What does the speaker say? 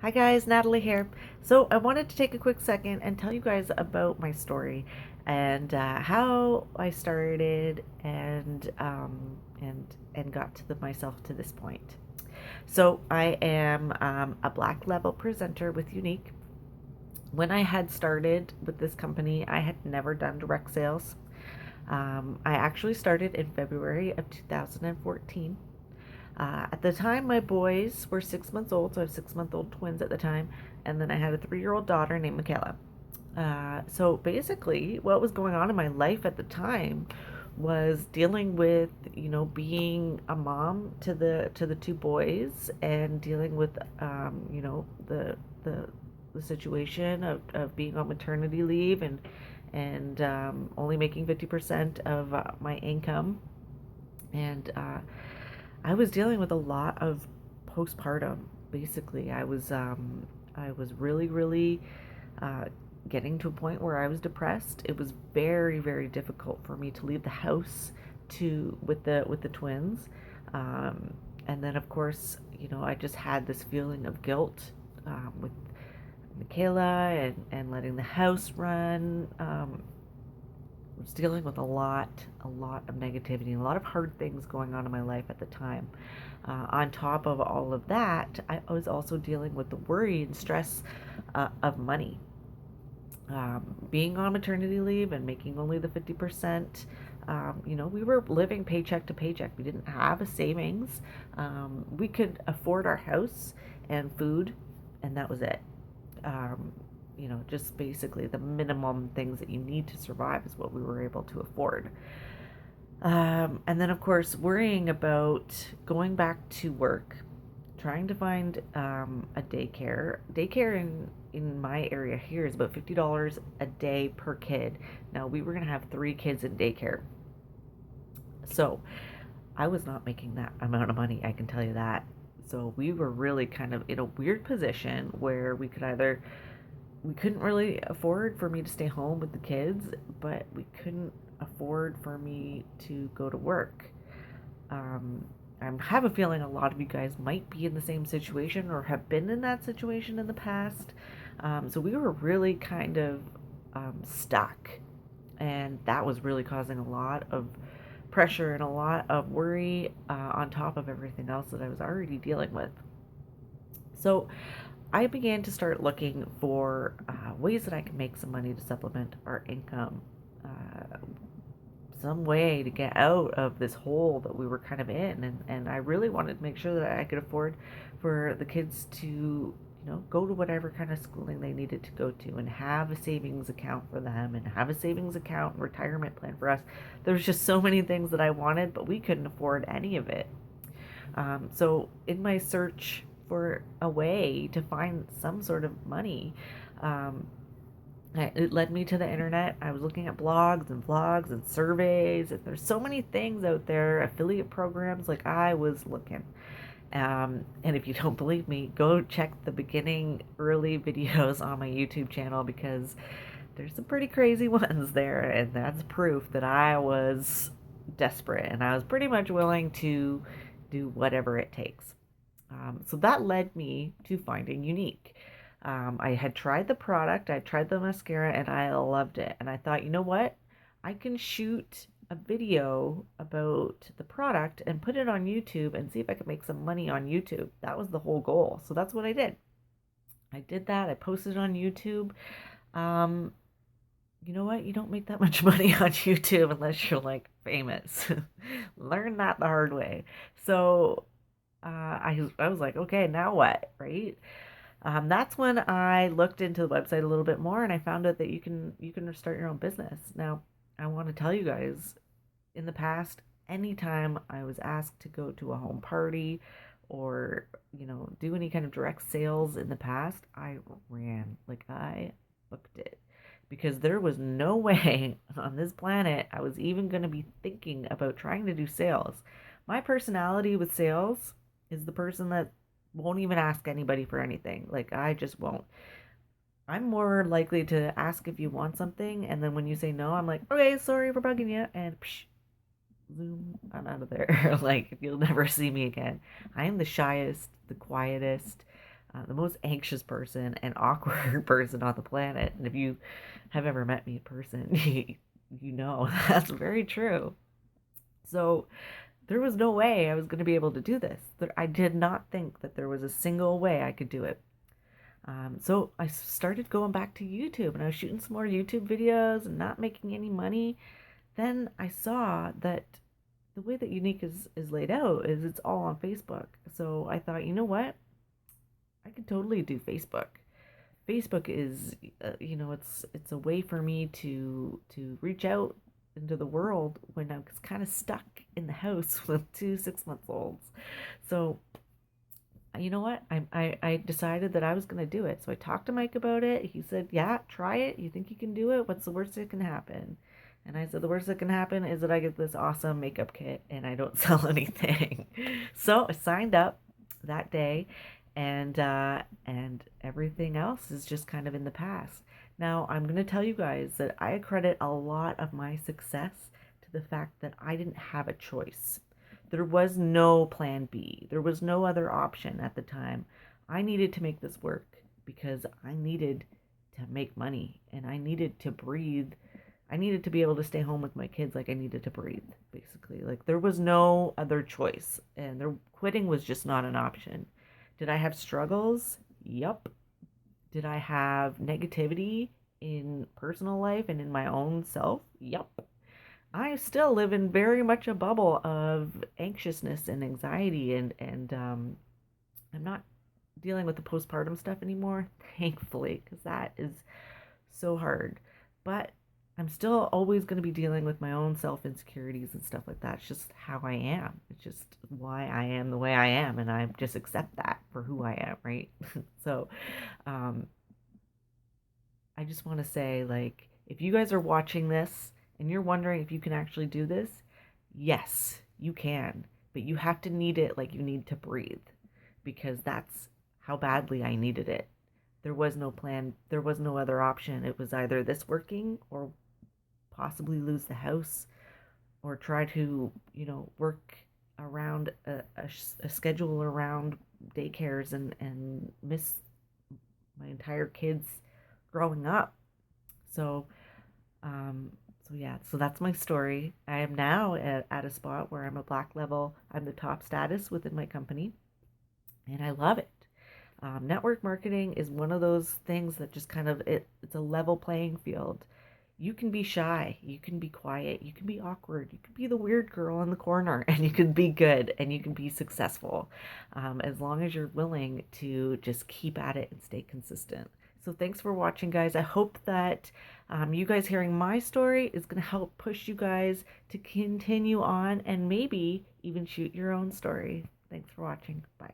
Hi guys, Natalie here. So I wanted to take a quick second and tell you guys about my story and how I started and got to myself to this point. So I am a black level presenter with Unique. When I had started with this company, I had never done direct sales. I actually started in February of 2014. At the time, my boys were 6 months old, so I have 6 month old twins at the time, and then I had a 3 year old daughter named Michaela. So basically, what was going on in my life at the time was dealing with, being a mom to the two boys and dealing with, the the situation of being on maternity leave and only making 50% of my income and I was dealing with a lot of postpartum. Basically, I was really uh, getting to a point where I was depressed. It was very difficult for me to leave the house to with the twins, um, and then of course, I just had this feeling of guilt with Michaela and letting the house run. Was dealing with a lot of negativity, a lot of hard things going on in my life at the time. On top of all of that, I was also dealing with the worry and stress of money. Being on maternity leave and making only the 50%, we were living paycheck to paycheck. We didn't have a savings. We could afford our house and food, and that was it. um, just basically the minimum things that you need to survive is what we were able to afford. And then, of course, worrying about going back to work, trying to find a daycare. Daycare in my area here is about $50 a day per kid. Now, we were going to have 3 kids in daycare. So I was not making that amount of money, I can tell you that. So we were really kind of in a weird position where we couldn't really afford for me to stay home with the kids, but we couldn't afford for me to go to work. Um, I have a feeling a lot of you guys might be in the same situation or have been in that situation in the past. So we were really kind of stuck, and that was really causing a lot of pressure and a lot of worry on top of everything else that I was already dealing with. So I began to start looking for ways that I could make some money to supplement our income, some way to get out of this hole that we were kind of in. And I really wanted to make sure that I could afford for the kids to, go to whatever kind of schooling they needed to go to and have a savings account for them and have a savings account and retirement plan for us. There was just so many things that I wanted, but we couldn't afford any of it. So, in my search for a way to find some sort of money, um, it led me to the internet. I was looking at blogs and vlogs and surveys, and there's so many things out there, affiliate programs. Like I was looking. And if you don't believe me, go check the beginning early videos on my YouTube channel because there's some pretty crazy ones there, and that's proof that I was desperate and I was pretty much willing to do whatever it takes. So that led me to finding Unique. I had tried the product, I tried the mascara, and I loved it. And I thought, you know what? I can shoot a video about the product and put it on YouTube and see if I could make some money on YouTube. That was the whole goal. So that's what I did. I did that. I posted it on YouTube. Um, you know what? You don't make that much money on YouTube unless you're like famous. Learn that the hard way. So I was like, okay, now what, right? That's when I looked into the website a little bit more, and I found out that you can start your own business. Now, I want to tell you guys, in the past, anytime I was asked to go to a home party or do any kind of direct sales in the past, I ran like I booked it because there was no way on this planet I was even going to be thinking about trying to do sales. My personality with sales is the person that won't even ask anybody for anything. Like, I just won't. I'm more likely to ask if you want something, and then when you say no, I'm like, okay, sorry for bugging you, and psh, zoom, I'm out of there. Like, you'll never see me again. I am the shyest, the quietest. the most anxious person and awkward person on the planet. And if you have ever met me in person, you know that's very true. So there was no way I was going to be able to do this. I did not think that there was a single way I could do it. So I started going back to YouTube and I was shooting some more YouTube videos and not making any money. Then I saw that the way that Unique is laid out is it's all on Facebook. So I thought, you know what? I could totally do Facebook. Facebook is, it's a way for me to reach out into the world when I was kind of stuck in the house with 2 6-month-olds. So you know what? I decided that I was going to do it. So I talked to Mike about it. He said, yeah, try it. You think you can do it? What's the worst that can happen? And I said, the worst that can happen is that I get this awesome makeup kit and I don't sell anything. So I signed up that day, and everything else is just kind of in the past. Now, I'm going to tell you guys that I credit a lot of my success to the fact that I didn't have a choice. There was no plan B. There was no other option at the time. I needed to make this work because I needed to make money and I needed to breathe. I needed to be able to stay home with my kids like I needed to breathe, basically. Like there was no other choice and quitting was just not an option. Did I have struggles? Yup. Did I have negativity in personal life and in my own self? Yup. I still live in very much a bubble of anxiousness and anxiety, and I'm not dealing with the postpartum stuff anymore, thankfully, because that is so hard. But I'm still always going to be dealing with my own self insecurities and stuff like that. It's just how I am. It's just why I am the way I am, and I just accept that for who I am, right? So, um, I just want to say, like, if you guys are watching this and you're wondering if you can actually do this, yes, you can. But you have to need it like you need to breathe because that's how badly I needed it. There was no plan, there was no other option. It was either this working or possibly lose the house or try to, work around a schedule around daycares and miss my entire kids growing up. So, so that's my story. I am now at a spot where I'm a black level. I'm the top status within my company, and I love it. Network marketing is one of those things that just kind of it's a level playing field. You can be shy, you can be quiet, you can be awkward, you can be the weird girl in the corner, and you can be good and you can be successful as long as you're willing to just keep at it and stay consistent. So thanks for watching, guys. I hope that you guys hearing my story is going to help push you guys to continue on and maybe even shoot your own story. Thanks for watching. Bye.